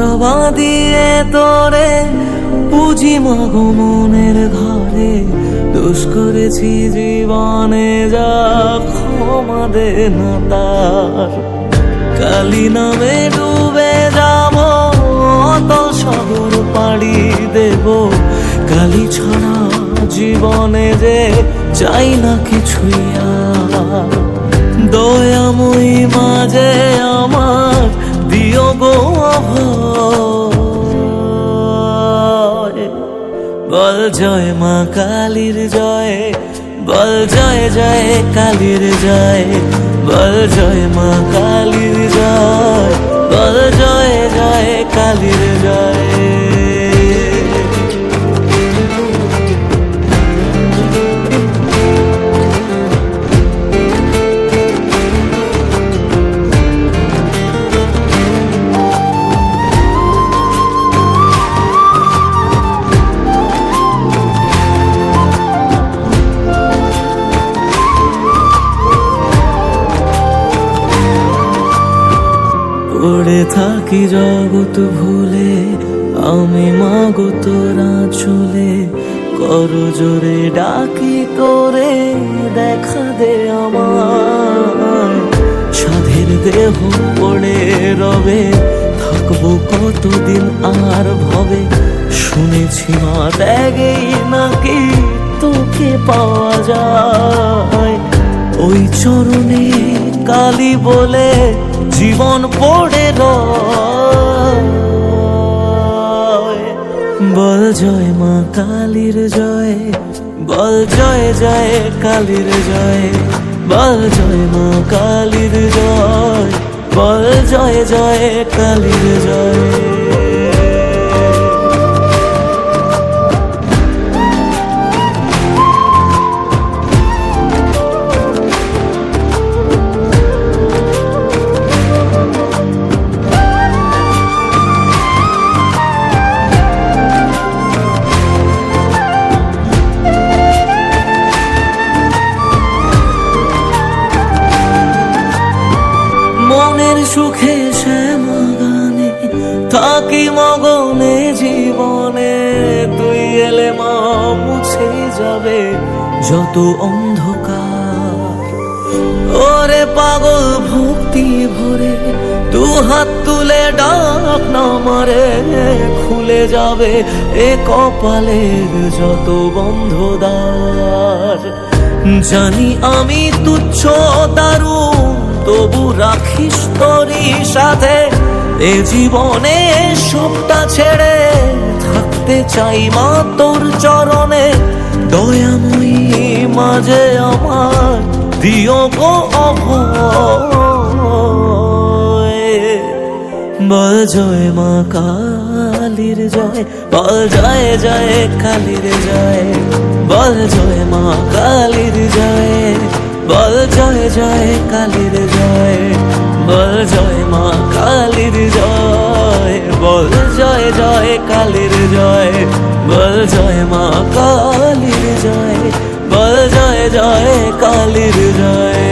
জবা দিয়ে তোরে পুজি মাগো মনের ঘরে, দোষ করেছি জীবনে যা ক্ষমা দে না তার। কালী নামে ডুবে যাব অতল সাগর পাড়ি দেব, কালী ছাড়া জীবনে যে চাই না কিছুই আর। দয়াময়ী মাঝে আমার দিও গো অভয়, বল জয় মা কালীর জয়, বল জয় জয় কালীর জয়, বল জয় মা কালীর জয়, বল জয় জয় কালীর জয়। পড়ে থাকি জগৎ ভুলে আমি মাগো তোরা চলে, কর জোরে ডাকি তোরে দেখা দে আমার। সাধের দেহ পড়ে রবে থাকবো কতদিন আর ভবে, শুনেছি মা ত্যাগেই নাকি তোকে পাওয়া যায়। ওই চরণে কালী বলে জীবন পড়ে রয়, বল জয় মা কালীর জয়, বল জয় জয় কালীর জয়, বল জয় মা কালীর জয়, বল জয় জয় কালীর জয়। মনের সুখে শ্যামা গানে থাকি মগনে জীবনে, তুই এলে মা মুছে যাবে যত অন্ধকার। ওরে পাগল ভক্তি ভরে দু হাত তুলে ডাক না মারে, খুলে যাবে এ কপালের যত বন্ধ দ্বার। জানি আমি তুচ্ছ দারুণ তবু রাখিস তোরই সাথে, এ জীবনে সবটা ছেড়ে থাকতে চাই মা তোর চরণে। দয়াময়ী মাঝে আমার দিও গো অভয়, বল জয় মা কালীর জয়, বল জয় জয় কালীর জয়, বল জয় মা কালীর জয়, বল জয় জয় কালীর জয়, বল জয় মা কালীর জয়, বল জয় জয় কালীর জয়, বল জয় মা কালীর জয়, বল জয় জয় কালীর জয়।